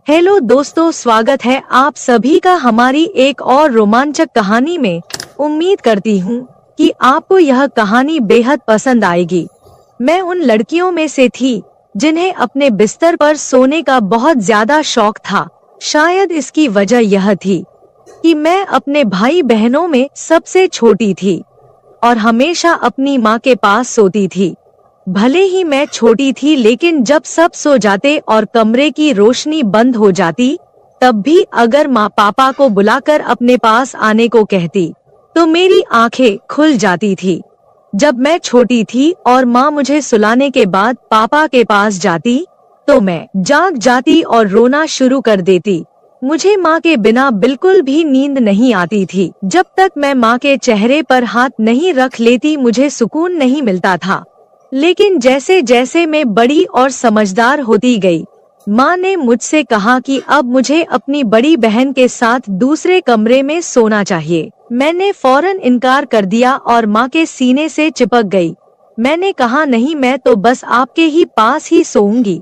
Hello दोस्तों, स्वागत है आप सभी का हमारी एक और रोमांचक कहानी में। उम्मीद करती हूँ कि आपको यह कहानी बेहद पसंद आएगी। मैं उन लड़कियों में से थी जिन्हें अपने बिस्तर पर सोने का बहुत ज्यादा शौक था। शायद इसकी वजह यह थी कि मैं अपने भाई बहनों में सबसे छोटी थी और हमेशा अपनी माँ के पास सोती थी। भले ही मैं छोटी थी, लेकिन जब सब सो जाते और कमरे की रोशनी बंद हो जाती, तब भी अगर माँ पापा को बुलाकर अपने पास आने को कहती, तो मेरी आंखें खुल जाती थी। जब मैं छोटी थी और माँ मुझे सुलाने के बाद पापा के पास जाती, तो मैं जाग जाती और रोना शुरू कर देती। मुझे माँ के बिना बिल्कुल भी नींद नहीं आती थी। जब तक मैं माँ के चेहरे पर हाथ नहीं रख लेती, मुझे सुकून नहीं मिलता था। लेकिन जैसे जैसे मैं बड़ी और समझदार होती गई, माँ ने मुझसे कहा कि अब मुझे अपनी बड़ी बहन के साथ दूसरे कमरे में सोना चाहिए। मैंने फौरन इनकार कर दिया और माँ के सीने से चिपक गई। मैंने कहा, नहीं, मैं तो बस आपके ही पास ही सोऊंगी।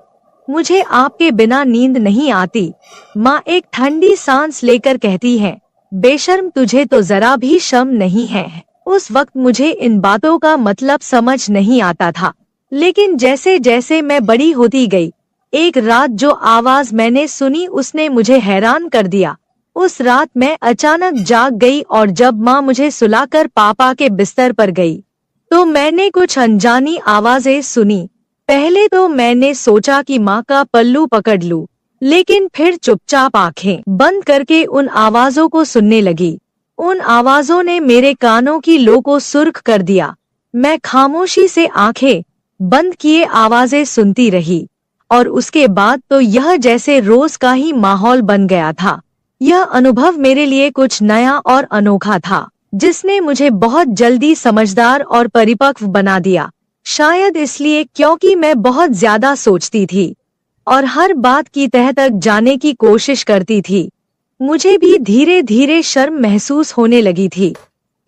मुझे आपके बिना नींद नहीं आती। माँ एक ठंडी सांस लेकर कहती है, बेशर्म, तुझे तो जरा भी शर्म नहीं है। उस वक्त मुझे इन बातों का मतलब समझ नहीं आता था, लेकिन जैसे जैसे मैं बड़ी होती गई, एक रात जो आवाज मैंने सुनी उसने मुझे हैरान कर दिया। उस रात मैं अचानक जाग गई और जब माँ मुझे सुलाकर पापा के बिस्तर पर गई, तो मैंने कुछ अनजानी आवाजें सुनी। पहले तो मैंने सोचा कि माँ का पल्लू पकड़ लूं, लेकिन फिर चुपचाप आंखें बंद करके उन आवाजों को सुनने लगी। उन आवाजों ने मेरे कानों की लो को सुर्ख कर दिया। मैं खामोशी से आंखें बंद किए आवाजें सुनती रही और उसके बाद तो यह जैसे रोज का ही माहौल बन गया था। यह अनुभव मेरे लिए कुछ नया और अनोखा था, जिसने मुझे बहुत जल्दी समझदार और परिपक्व बना दिया। शायद इसलिए क्योंकि मैं बहुत ज्यादा सोचती थी और हर बात की तह तक जाने की कोशिश करती थी। मुझे भी धीरे धीरे शर्म महसूस होने लगी थी,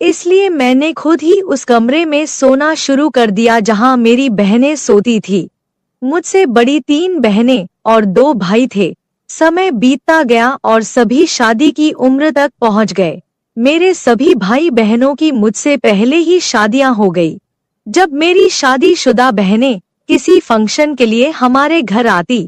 इसलिए मैंने खुद ही उस कमरे में सोना शुरू कर दिया जहां मेरी बहनें सोती थी। मुझसे बड़ी 3 बहनें और 2 भाई थे। समय बीतता गया और सभी शादी की उम्र तक पहुंच गए। मेरे सभी भाई बहनों की मुझसे पहले ही शादियां हो गई। जब मेरी शादीशुदा बहनें किसी फंक्शन के लिए हमारे घर आती,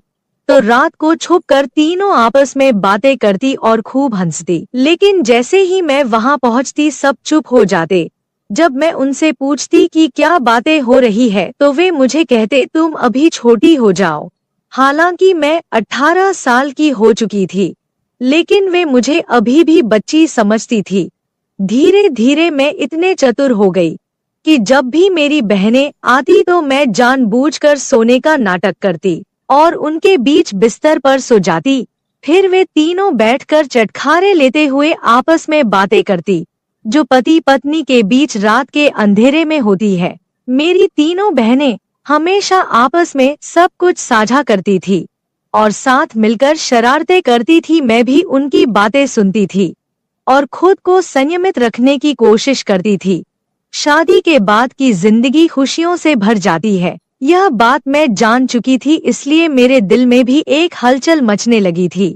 तो रात को छुपकर तीनों आपस में बातें करती और खूब हंसती। लेकिन जैसे ही मैं वहां पहुंचती, सब चुप हो जाते। जब मैं उनसे पूछती कि क्या बातें हो रही है, तो वे मुझे कहते, तुम अभी छोटी हो जाओ। हालांकि मैं 18 साल की हो चुकी थी, लेकिन वे मुझे अभी भी बच्ची समझती थी। धीरे धीरे मैं इतने चतुर हो गई कि जब भी मेरी बहनें आती, तो मैं जानबूझकर सोने का नाटक करती और उनके बीच बिस्तर पर सो जाती। फिर वे तीनों बैठकर चटखारे लेते हुए आपस में बातें करती, जो पति पत्नी के बीच रात के अंधेरे में होती है। मेरी तीनों बहनें हमेशा आपस में सब कुछ साझा करती थी और साथ मिलकर शरारतें करती थी। मैं भी उनकी बातें सुनती थी और खुद को संयमित रखने की कोशिश करती थी। शादी के बाद की जिंदगी खुशियों से भर जाती है, यह बात मैं जान चुकी थी, इसलिए मेरे दिल में भी एक हलचल मचने लगी थी।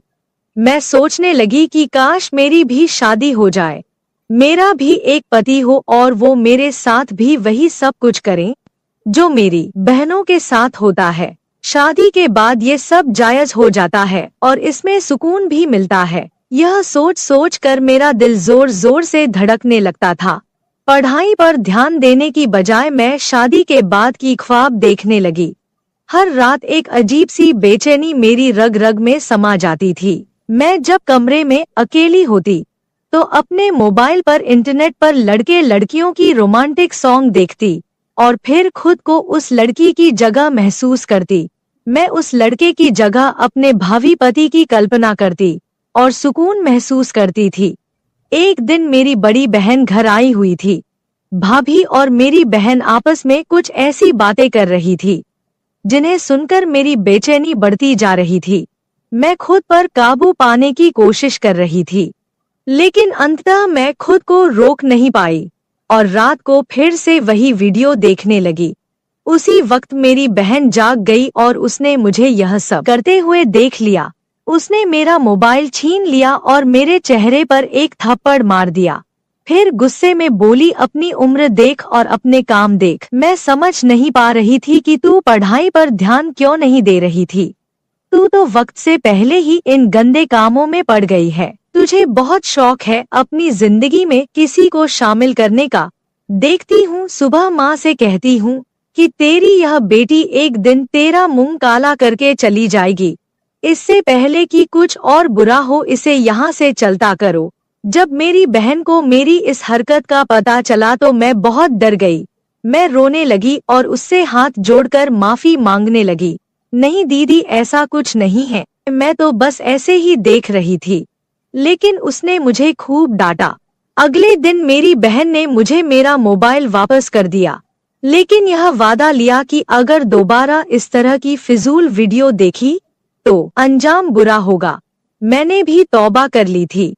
मैं सोचने लगी कि काश मेरी भी शादी हो जाए, मेरा भी एक पति हो और वो मेरे साथ भी वही सब कुछ करे जो मेरी बहनों के साथ होता है। शादी के बाद ये सब जायज हो जाता है और इसमें सुकून भी मिलता है। यह सोच सोच कर मेरा दिल जोर जोर से धड़कने लगता था। पढ़ाई पर ध्यान देने की बजाय मैं शादी के बाद की ख्वाब देखने लगी। हर रात एक अजीब सी बेचैनी मेरी रग रग में समा जाती थी। मैं जब कमरे में अकेली होती, तो अपने मोबाइल पर इंटरनेट पर लड़के लड़कियों की रोमांटिक सॉन्ग देखती और फिर खुद को उस लड़की की जगह महसूस करती। मैं उस लड़के की जगह अपने भावी पति की कल्पना करती और सुकून महसूस करती थी। एक दिन मेरी बड़ी बहन घर आई हुई थी। भाभी और मेरी बहन आपस में कुछ ऐसी बातें कर रही थी जिन्हें सुनकर मेरी बेचैनी बढ़ती जा रही थी। मैं खुद पर काबू पाने की कोशिश कर रही थी, लेकिन अंततः मैं खुद को रोक नहीं पाई और रात को फिर से वही वीडियो देखने लगी। उसी वक्त मेरी बहन जाग गई और उसने मुझे यह सब करते हुए देख लिया। उसने मेरा मोबाइल छीन लिया और मेरे चेहरे पर एक थप्पड़ मार दिया। फिर गुस्से में बोली, अपनी उम्र देख और अपने काम देख। मैं समझ नहीं पा रही थी कि तू पढ़ाई पर ध्यान क्यों नहीं दे रही थी। तू तो वक्त से पहले ही इन गंदे कामों में पड़ गई है। तुझे बहुत शौक है अपनी जिंदगी में किसी को शामिल करने का। देखती हूँ सुबह माँ से कहती हूँ कि तेरी यह बेटी एक दिन तेरा मुंह काला करके चली जाएगी। इससे पहले कि कुछ और बुरा हो इसे यहाँ से चलता करो। जब मेरी बहन को मेरी इस हरकत का पता चला तो मैं बहुत डर गई। मैं रोने लगी और उससे हाथ जोड़कर माफी मांगने लगी। नहीं दीदी, ऐसा कुछ नहीं है, मैं तो बस ऐसे ही देख रही थी। लेकिन उसने मुझे खूब डांटा। अगले दिन मेरी बहन ने मुझे मेरा मोबाइल वापस कर दिया, लेकिन यह वादा लिया कि अगर दोबारा इस तरह की फिजूल वीडियो देखी तो अंजाम बुरा होगा। मैंने भी तौबा कर ली थी।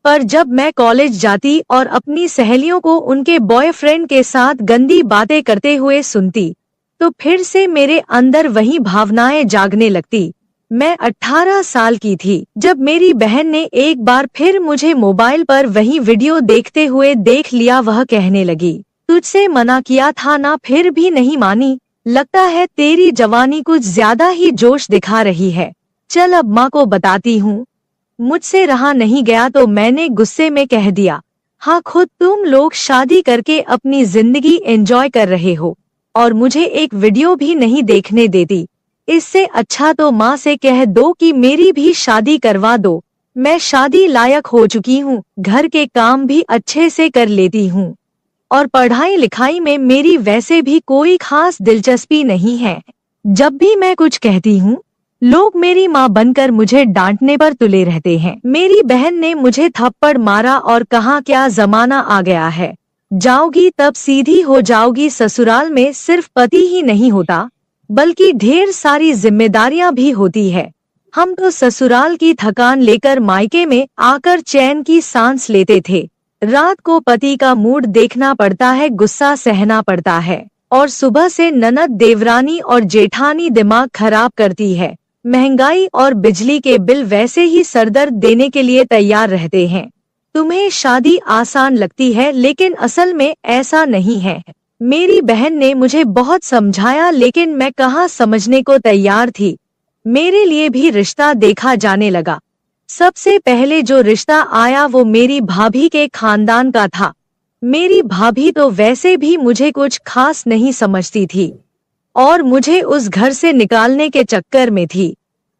पर जब मैं कॉलेज जाती और अपनी सहेलियों को उनके बॉयफ्रेंड के साथ गंदी बातें करते हुए सुनती तो फिर से मेरे अंदर वही भावनाएं जागने लगती। मैं 18 साल की थी जब मेरी बहन ने एक बार फिर मुझे मोबाइल पर वही वीडियो देखते हुए देख लिया। वह कहने लगी, तुझसे मना किया था ना, फिर भी नहीं मानी। लगता है तेरी जवानी कुछ ज्यादा ही जोश दिखा रही है। चल अब माँ को बताती हूँ। मुझसे रहा नहीं गया तो मैंने गुस्से में कह दिया, हाँ, खुद तुम लोग शादी करके अपनी जिंदगी एंजॉय कर रहे हो और मुझे एक वीडियो भी नहीं देखने देती। इससे अच्छा तो माँ से कह दो कि मेरी भी शादी करवा दो। मैं शादी लायक हो चुकी हूँ, घर के काम भी अच्छे से कर लेती हूँ और पढ़ाई लिखाई में मेरी वैसे भी कोई खास दिलचस्पी नहीं है। जब भी मैं कुछ कहती हूँ लोग मेरी माँ बनकर मुझे डांटने पर तुले रहते हैं। मेरी बहन ने मुझे थप्पड़ मारा और कहा, क्या जमाना आ गया है, जाओगी तब सीधी हो जाओगी। ससुराल में सिर्फ पति ही नहीं होता बल्कि ढेर सारी जिम्मेदारियां भी होती है। हम तो ससुराल की थकान लेकर मायके में आकर चैन की सांस लेते थे। रात को पति का मूड देखना पड़ता है, गुस्सा सहना पड़ता है और सुबह से ननद, देवरानी और जेठानी दिमाग खराब करती है। महंगाई और बिजली के बिल वैसे ही सरदर्द देने के लिए तैयार रहते हैं। तुम्हें शादी आसान लगती है लेकिन असल में ऐसा नहीं है। मेरी बहन ने मुझे बहुत समझाया लेकिन मैं कहाँ समझने को तैयार थी। मेरे लिए भी रिश्ता देखा जाने लगा। सबसे पहले जो रिश्ता आया वो मेरी भाभी के खानदान का था। मेरी भाभी तो वैसे भी मुझे कुछ खास नहीं समझती थी और मुझे उस घर से निकालने के चक्कर में थी।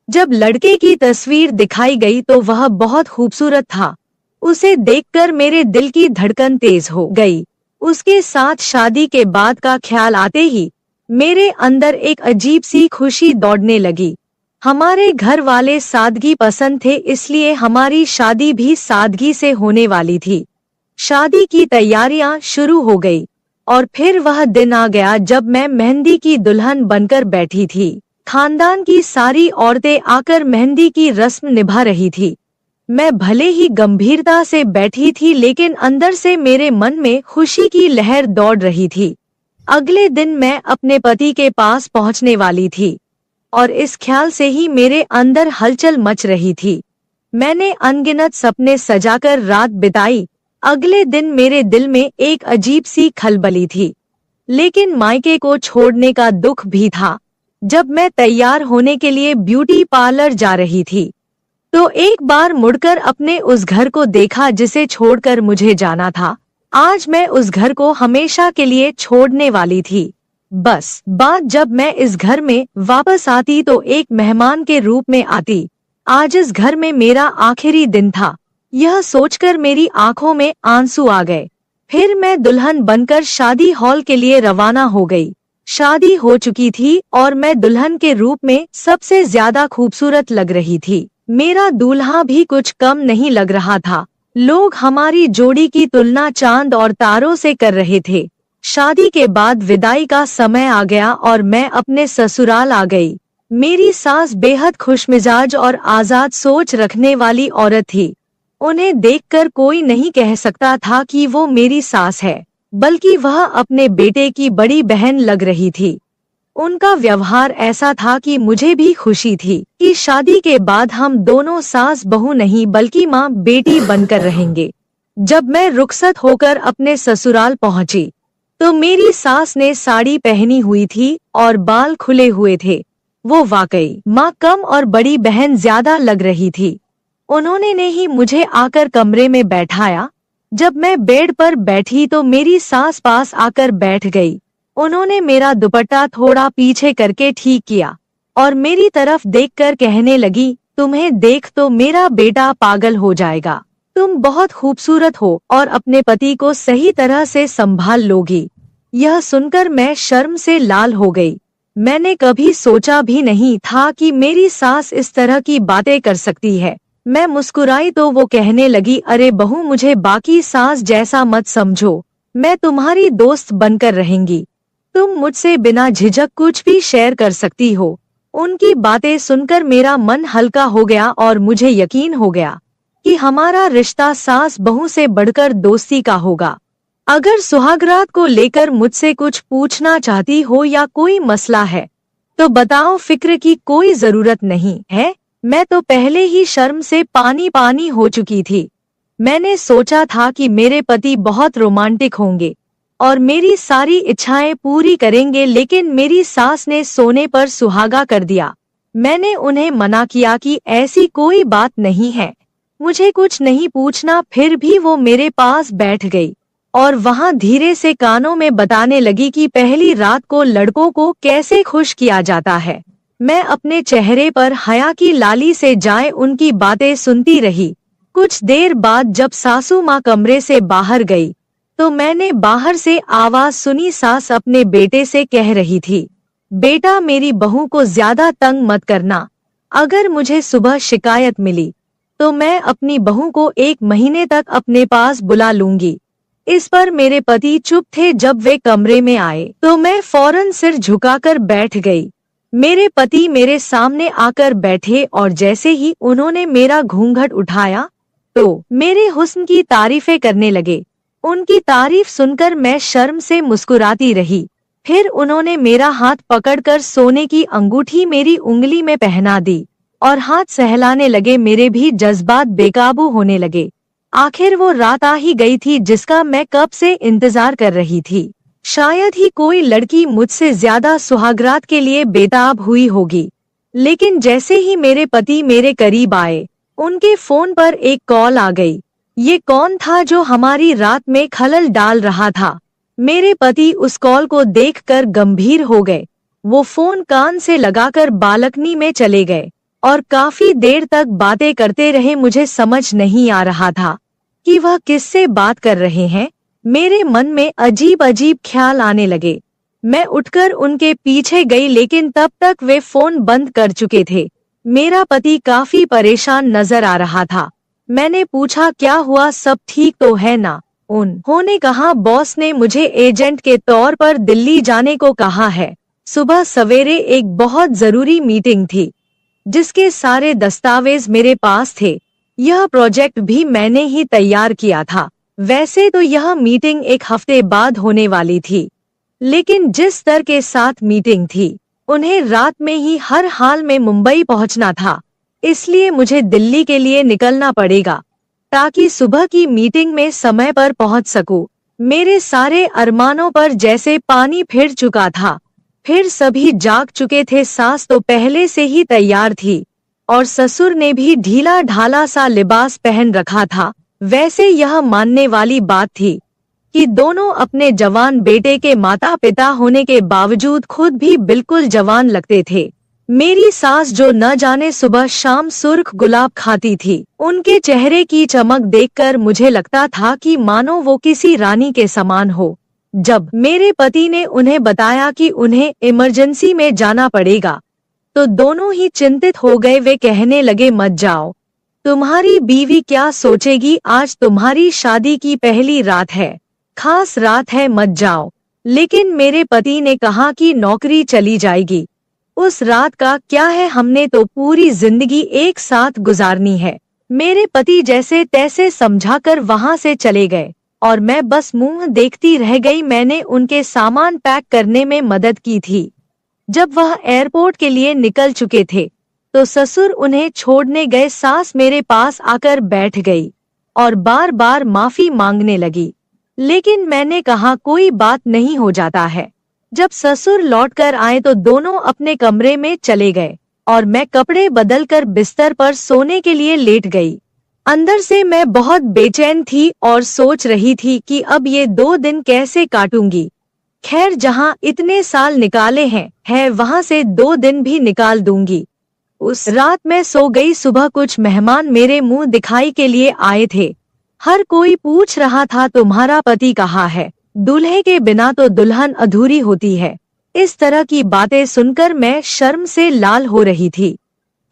जब लड़के की तस्वीर दिखाई गई तो वह बहुत खूबसूरत था। उसे देखकर मेरे दिल की धड़कन तेज हो गई। उसके साथ शादी के बाद का ख्याल आते ही मेरे अंदर एक अजीब सी खुशी दौड़ने लगी। हमारे घर वाले सादगी पसंद थे, इसलिए हमारी शादी भी सादगी से होने वाली थी। शादी की तैयारियां शुरू हो गई और फिर वह दिन आ गया जब मैं मेहंदी की दुल्हन बनकर बैठी थी। खानदान की सारी औरतें आकर मेहंदी की रस्म निभा रही थी। मैं भले ही गंभीरता से बैठी थी लेकिन अंदर से मेरे मन में खुशी की लहर दौड़ रही थी। अगले दिन मैं अपने पति के पास पहुंचने वाली थी और इस ख्याल से ही मेरे अंदर हलचल मच रही थी। मैंने अनगिनत सपने सजाकर रात बिताई। अगले दिन मेरे दिल में एक अजीब सी खलबली थी, लेकिन मायके को छोड़ने का दुख भी था। जब मैं तैयार होने के लिए ब्यूटी पार्लर जा रही थी तो एक बार मुड़कर अपने उस घर को देखा जिसे छोड़कर मुझे जाना था। आज मैं उस घर को हमेशा के लिए छोड़ने वाली थी। बस बात जब मैं इस घर में वापस आती तो एक मेहमान के रूप में आती। आज इस घर में मेरा आखिरी दिन था। यह सोचकर मेरी आंखों में आंसू आ गए। फिर मैं दुल्हन बनकर शादी हॉल के लिए रवाना हो गई। शादी हो चुकी थी और मैं दुल्हन के रूप में सबसे ज्यादा खूबसूरत लग रही थी। मेरा दूल्हा भी कुछ कम नहीं लग रहा था। लोग हमारी जोड़ी की तुलना चांद और तारों से कर रहे थे। शादी के बाद विदाई का समय आ गया और मैं अपने ससुराल आ गई। मेरी सास बेहद खुशमिजाज और आजाद सोच रखने वाली औरत थी। उन्हें देखकर कोई नहीं कह सकता था कि वो मेरी सास है, बल्कि वह अपने बेटे की बड़ी बहन लग रही थी। उनका व्यवहार ऐसा था कि मुझे भी खुशी थी कि शादी के बाद हम दोनों सास बहू नहीं बल्कि माँ बेटी बनकर रहेंगे। जब मैं रुखसत होकर अपने ससुराल पहुंची तो मेरी सास ने साड़ी पहनी हुई थी और बाल खुले हुए थे। वो वाकई माँ कम और बड़ी बहन ज्यादा लग रही थी। उन्होंने ने ही मुझे आकर कमरे में बैठाया। जब मैं बेड पर बैठी तो मेरी सास पास आकर बैठ गई। उन्होंने मेरा दुपट्टा थोड़ा पीछे करके ठीक किया और मेरी तरफ देखकर कहने लगी, तुम्हें देख तो मेरा बेटा पागल हो जाएगा। तुम बहुत खूबसूरत हो और अपने पति को सही तरह से संभाल लोगी। यह सुनकर मैं शर्म से लाल हो गई। मैंने कभी सोचा भी नहीं था कि मेरी सास इस तरह की बातें कर सकती है। मैं मुस्कुराई तो वो कहने लगी, अरे बहू, मुझे बाकी सास जैसा मत समझो, मैं तुम्हारी दोस्त बनकर रहेंगी। तुम मुझसे बिना झिझक कुछ भी शेयर कर सकती हो। उनकी बातें सुनकर मेरा मन हल्का हो गया और मुझे यकीन हो गया कि हमारा रिश्ता सास बहू से बढ़कर दोस्ती का होगा। अगर सुहागरात को लेकर मुझसे कुछ पूछना चाहती हो या कोई मसला है तो बताओ, फिक्र की कोई जरूरत नहीं है। मैं तो पहले ही शर्म से पानी पानी हो चुकी थी। मैंने सोचा था कि मेरे पति बहुत रोमांटिक होंगे और मेरी सारी इच्छाएं पूरी करेंगे, लेकिन मेरी सास ने सोने पर सुहागा कर दिया। मैंने उन्हें मना किया कि ऐसी कोई बात नहीं है, मुझे कुछ नहीं पूछना। फिर भी वो मेरे पास बैठ गई और वहां धीरे से कानों में बताने लगी कि पहली रात को लड़कों को कैसे खुश किया जाता है। मैं अपने चेहरे पर हया की लाली से जाए उनकी बातें सुनती रही। कुछ देर बाद जब सासू माँ कमरे से बाहर गई तो मैंने बाहर से आवाज सुनी। सास अपने बेटे से कह रही थी, बेटा, मेरी बहू को ज्यादा तंग मत करना। अगर मुझे सुबह शिकायत मिली तो मैं अपनी बहू को 1 महीने तक अपने पास बुला लूंगी। इस पर मेरे पति चुप थे। जब वे कमरे में आए तो मैं फौरन सिर झुकाकर बैठ गई। मेरे पति मेरे सामने आकर बैठे और जैसे ही उन्होंने मेरा घूंघट उठाया तो मेरे हुस्न की तारीफें करने लगे। उनकी तारीफ सुनकर मैं शर्म से मुस्कुराती रही। फिर उन्होंने मेरा हाथ पकड़कर सोने की अंगूठी मेरी उंगली में पहना दी और हाथ सहलाने लगे। मेरे भी जज्बात बेकाबू होने लगे। आखिर वो रात आ ही गई थी जिसका मैं कब से इंतजार कर रही थी। शायद ही कोई लड़की मुझसे ज्यादा सुहागरात के लिए बेताब हुई होगी। लेकिन जैसे ही मेरे पति मेरे करीब आए, उनके फोन पर एक कॉल आ गई। ये कौन था जो हमारी रात में खलल डाल रहा था? मेरे पति उस कॉल को देखकर गंभीर हो गए। वो फोन कान से लगाकर बालकनी में चले गए और काफी देर तक बातें करते रहे। मुझे समझ नहीं आ रहा था कि वह किससे बात कर रहे हैं। मेरे मन में अजीब अजीब ख्याल आने लगे। मैं उठकर उनके पीछे गई, लेकिन तब तक वे फोन बंद कर चुके थे। मेरा पति काफी परेशान नजर आ रहा था। मैंने पूछा, क्या हुआ, सब ठीक तो है ना? उन्होंने कहा, बॉस ने मुझे एजेंट के तौर पर दिल्ली जाने को कहा है। सुबह सवेरे एक बहुत जरूरी मीटिंग थी जिसके सारे दस्तावेज मेरे पास थे। यह प्रोजेक्ट भी मैंने ही तैयार किया था। वैसे तो यह मीटिंग 1 हफ्ते बाद होने वाली थी, लेकिन जिस स्तर के साथ मीटिंग थी, उन्हें रात में ही हर हाल में मुंबई पहुंचना था। इसलिए मुझे दिल्ली के लिए निकलना पड़ेगा ताकि सुबह की मीटिंग में समय पर पहुंच सकूं। मेरे सारे अरमानों पर जैसे पानी फिर चुका था। फिर सभी जाग चुके थे। सास तो पहले से ही तैयार थी और ससुर ने भी ढीला ढाला सा लिबास पहन रखा था। वैसे यह मानने वाली बात थी कि दोनों अपने जवान बेटे के माता पिता होने के बावजूद खुद भी बिल्कुल जवान लगते थे। मेरी सास जो न जाने सुबह शाम सुर्ख गुलाब खाती थी, उनके चेहरे की चमक देखकर मुझे लगता था कि मानो वो किसी रानी के समान हो। जब मेरे पति ने उन्हें बताया कि उन्हें इमरजेंसी में जाना पड़ेगा तो दोनों ही चिंतित हो गए। वे कहने लगे, मत जाओ, तुम्हारी बीवी क्या सोचेगी? आज तुम्हारी शादी की पहली रात है, खास रात है, मत जाओ। लेकिन मेरे पति ने कहा कि नौकरी चली जाएगी, उस रात का क्या है, हमने तो पूरी जिंदगी एक साथ गुजारनी है। मेरे पति जैसे तैसे समझाकर वहां से चले गए और मैं बस मुंह देखती रह गई। मैंने उनके सामान पैक करने में मदद की थी। जब वह एयरपोर्ट के लिए निकल चुके थे तो ससुर उन्हें छोड़ने गए। सास मेरे पास आकर बैठ गई और बार बार माफी मांगने लगी, लेकिन मैंने कहा कोई बात नहीं, हो जाता है। जब ससुर लौटकर आए तो दोनों अपने कमरे में चले गए और मैं कपड़े बदलकर बिस्तर पर सोने के लिए लेट गई। अंदर से मैं बहुत बेचैन थी और सोच रही थी कि अब ये 2 दिन कैसे काटूंगी। खैर, जहाँ इतने साल निकाले हैं वहाँ से 2 दिन भी निकाल दूंगी। उस रात मैं सो गई। सुबह कुछ मेहमान मेरे मुंह दिखाई के लिए आए थे। हर कोई पूछ रहा था तुम्हारा पति कहाँ है, दूल्हे के बिना तो दुल्हन अधूरी होती है। इस तरह की बातें सुनकर मैं शर्म से लाल हो रही थी।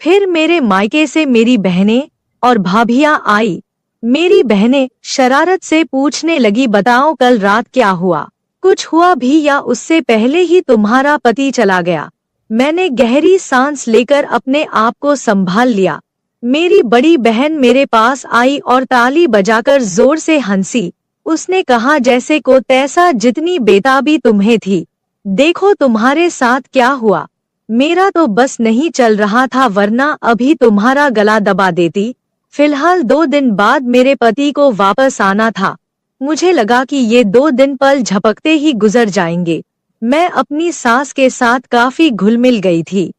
फिर मेरे मायके से मेरी बहनें और भाभियां आई। मेरी बहनें शरारत से पूछने लगी, बताओ कल रात क्या हुआ, कुछ हुआ भी या उससे पहले ही तुम्हारा पति चला गया। मैंने गहरी सांस लेकर अपने आप को संभाल लिया। मेरी बड़ी बहन मेरे पास आई और ताली बजाकर जोर से हंसी। उसने कहा, जैसे को तैसा, जितनी बेताबी तुम्हें थी, देखो तुम्हारे साथ क्या हुआ। मेरा तो बस नहीं चल रहा था, वरना अभी तुम्हारा गला दबा देती। फिलहाल 2 दिन बाद मेरे पति को वापस आना था। मुझे लगा कि ये 2 दिन पल झपकते ही गुजर जाएंगे। मैं अपनी सास के साथ काफी घुल मिल गई थी।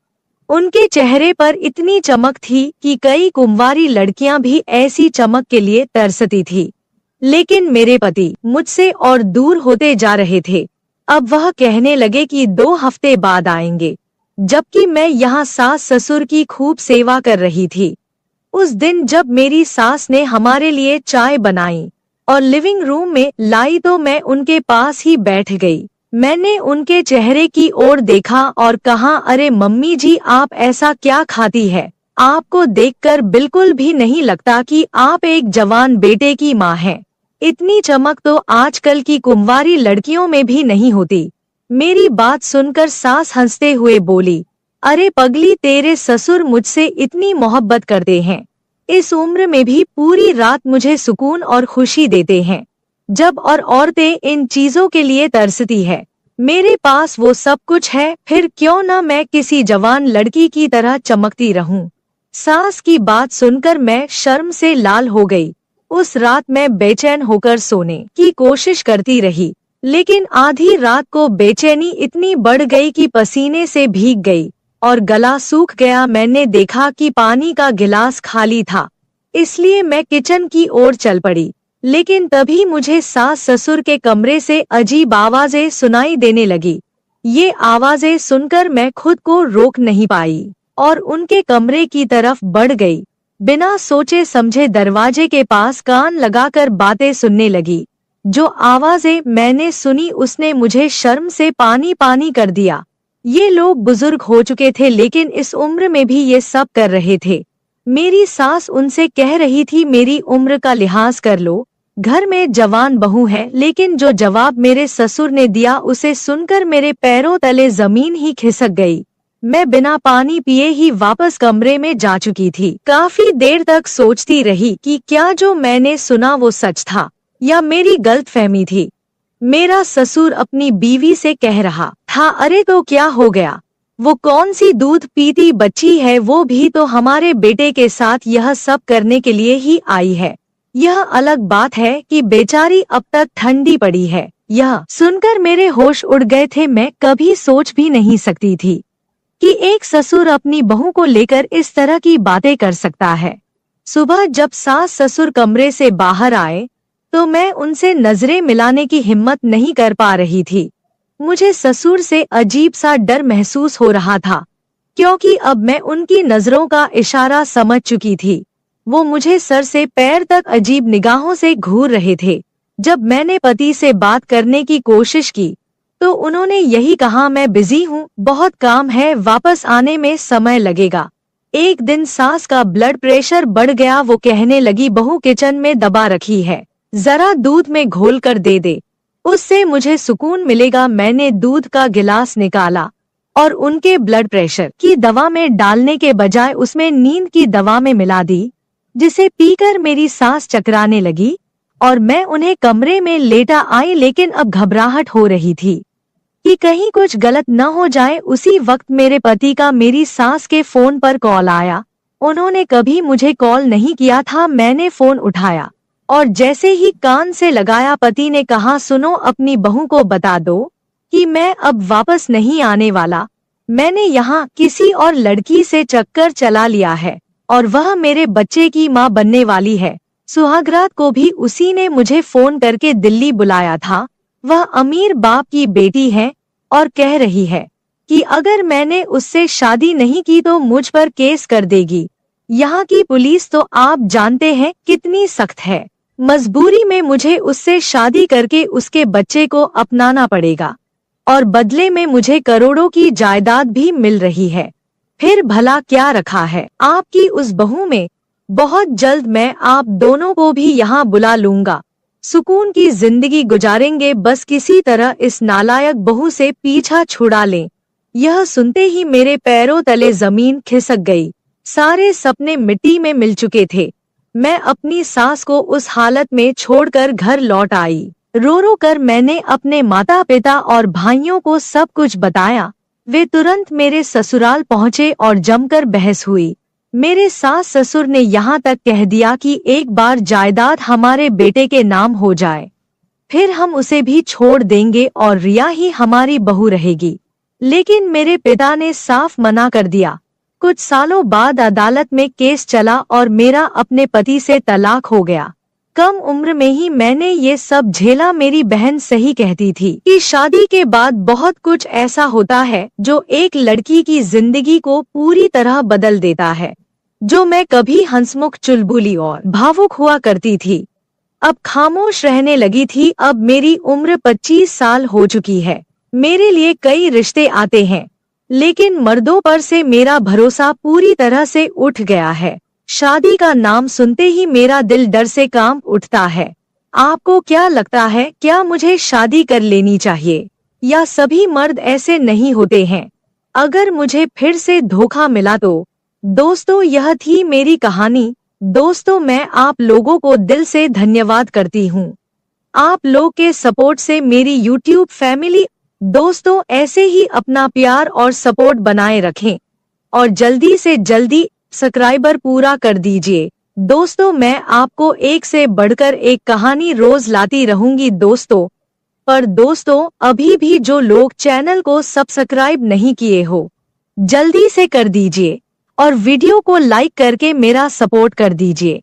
उनके चेहरे पर इतनी चमक थी कि कई कुंवारी लड़कियां भी ऐसी चमक के लिए तरसती थी। लेकिन मेरे पति मुझसे और दूर होते जा रहे थे। अब वह कहने लगे कि 2 हफ्ते बाद आएंगे, जबकि मैं यहाँ सास ससुर की खूब सेवा कर रही थी। उस दिन जब मेरी सास ने हमारे लिए चाय बनाई और लिविंग रूम में लाई तो मैं उनके पास ही बैठ गई। मैंने उनके चेहरे की ओर देखा और कहा, अरे मम्मी जी, आप ऐसा क्या खाती है? आपको देखकर बिल्कुल भी नहीं लगता कि आप एक जवान बेटे की माँ हैं। इतनी चमक तो आजकल की कुंवारी लड़कियों में भी नहीं होती। मेरी बात सुनकर सास हंसते हुए बोली, अरे पगली, तेरे ससुर मुझसे इतनी मोहब्बत करते हैं। इस उम्र में भी पूरी रात मुझे सुकून और खुशी देते हैं। जब और औरतें इन चीजों के लिए तरसती है, मेरे पास वो सब कुछ है, फिर क्यों न मैं किसी जवान लड़की की तरह चमकती रहूं। सास की बात सुनकर मैं शर्म से लाल हो गई। उस रात मैं बेचैन होकर सोने की कोशिश करती रही, लेकिन आधी रात को बेचैनी इतनी बढ़ गई कि पसीने से भीग गई और गला सूख गया। मैंने देखा कि पानी का गिलास खाली था, इसलिए मैं किचन की ओर चल पड़ी। लेकिन तभी मुझे सास ससुर के कमरे से अजीब आवाजें सुनाई देने लगी। ये आवाजें सुनकर मैं खुद को रोक नहीं पाई और उनके कमरे की तरफ बढ़ गई। बिना सोचे समझे दरवाजे के पास कान लगाकर बातें सुनने लगी। जो आवाजें मैंने सुनी उसने मुझे शर्म से पानी पानी कर दिया। ये लोग बुजुर्ग हो चुके थे, लेकिन इस उम्र में भी ये सब कर रहे थे। मेरी सास उनसे कह रही थी, मेरी उम्र का लिहाज कर लो, घर में जवान बहू है। लेकिन जो जवाब मेरे ससुर ने दिया उसे सुनकर मेरे पैरों तले जमीन ही खिसक गई। मैं बिना पानी पिए ही वापस कमरे में जा चुकी थी। काफी देर तक सोचती रही कि क्या जो मैंने सुना वो सच था या मेरी गलतफहमी थी। मेरा ससुर अपनी बीवी से कह रहा था, अरे तो क्या हो गया, वो कौन सी दूध पीती बच्ची है, वो भी तो हमारे बेटे के साथ यह सब करने के लिए ही आई है। यह अलग बात है कि बेचारी अब तक ठंडी पड़ी है। यह सुनकर मेरे होश उड़ गए थे। मैं कभी सोच भी नहीं सकती थी कि एक ससुर अपनी बहू को लेकर इस तरह की बातें कर सकता है। सुबह जब सास ससुर कमरे से बाहर आए तो मैं उनसे नजरें मिलाने की हिम्मत नहीं कर पा रही थी। मुझे ससुर से अजीब सा डर महसूस हो रहा था, क्योंकि अब मैं उनकी नजरों का इशारा समझ चुकी थी। वो मुझे सर से पैर तक अजीब निगाहों से घूर रहे थे। जब मैंने पति से बात करने की कोशिश की तो उन्होंने यही कहा, मैं बिजी हूँ, बहुत काम है, वापस आने में समय लगेगा। एक दिन सास का ब्लड प्रेशर बढ़ गया। वो कहने लगी, बहू किचन में दबा रखी है, जरा दूध में घोल कर दे दे, उससे मुझे सुकून मिलेगा। मैंने दूध का गिलास निकाला और उनके ब्लड प्रेशर की दवा में डालने के बजाय उसमें नींद की दवा में मिला दी, जिसे पीकर मेरी सांस चकराने लगी और मैं उन्हें कमरे में लेटा आई। लेकिन अब घबराहट हो रही थी। कि कहीं कुछ गलत न हो जाए। उसी वक्त मेरे पति का मेरी सास के फोन पर कॉल आया। उन्होंने कभी मुझे कॉल नहीं किया था। मैंने फोन उठाया और जैसे ही कान से लगाया, पति ने कहा, सुनो, अपनी बहू को बता दो कि मैं अब वापस नहीं आने वाला। मैंने यहाँ किसी और लड़की से चक्कर चला लिया है और वह मेरे बच्चे की माँ बनने वाली है। सुहागरात को भी उसी ने मुझे फोन करके दिल्ली बुलाया था। वह अमीर बाप की बेटी है और कह रही है कि अगर मैंने उससे शादी नहीं की तो मुझ पर केस कर देगी। यहाँ की पुलिस तो आप जानते हैं कितनी सख्त है। मजबूरी में मुझे उससे शादी करके उसके बच्चे को अपनाना पड़ेगा और बदले में मुझे करोड़ों की जायदाद भी मिल रही है। फिर भला क्या रखा है आपकी उस बहू में? बहुत जल्द मैं आप दोनों को भी यहाँ बुला लूंगा। सुकून की जिंदगी गुजारेंगे, बस किसी तरह इस नालायक बहू से पीछा छुड़ा लें। यह सुनते ही मेरे पैरों तले जमीन खिसक गई। सारे सपने मिट्टी में मिल चुके थे। मैं अपनी सास को उस हालत में छोड़कर घर लौट आई। रो रो कर मैंने अपने माता पिता और भाइयों को सब कुछ बताया। वे तुरंत मेरे ससुराल पहुँचे और जमकर बहस हुई। मेरे सास ससुर ने यहाँ तक कह दिया कि एक बार जायदाद हमारे बेटे के नाम हो जाए, फिर हम उसे भी छोड़ देंगे और रिया ही हमारी बहू रहेगी। लेकिन मेरे पिता ने साफ मना कर दिया। कुछ सालों बाद अदालत में केस चला और मेरा अपने पति से तलाक हो गया। कम उम्र में ही मैंने ये सब झेला। मेरी बहन सही कहती थी कि शादी के बाद बहुत कुछ ऐसा होता है जो एक लड़की की जिंदगी को पूरी तरह बदल देता है। जो मैं कभी हंसमुख, चुलबुली और भावुक हुआ करती थी, अब खामोश रहने लगी थी। अब मेरी उम्र 25 साल हो चुकी है। मेरे लिए कई रिश्ते आते हैं, लेकिन मर्दों पर से मेरा भरोसा पूरी तरह से उठ गया है। शादी का नाम सुनते ही मेरा दिल डर से कांप उठता है। आपको क्या लगता है, क्या मुझे शादी कर लेनी चाहिए या सभी मर्द ऐसे नहीं होते हैं? अगर मुझे फिर से धोखा मिला तो? दोस्तों, यह थी मेरी कहानी। दोस्तों, मैं आप लोगों को दिल से धन्यवाद करती हूँ। आप लोग के सपोर्ट से मेरी YouTube फैमिली। दोस्तों, ऐसे ही अपना प्यार और सपोर्ट बनाए रखें और जल्दी से जल्दी सब्सक्राइबर पूरा कर दीजिए। दोस्तों, मैं आपको एक से बढ़कर एक कहानी रोज लाती रहूंगी दोस्तों। पर दोस्तों, अभी भी जो लोग चैनल को सब्सक्राइब नहीं किए हो, जल्दी से कर दीजिए और वीडियो को लाइक करके मेरा सपोर्ट कर दीजिए।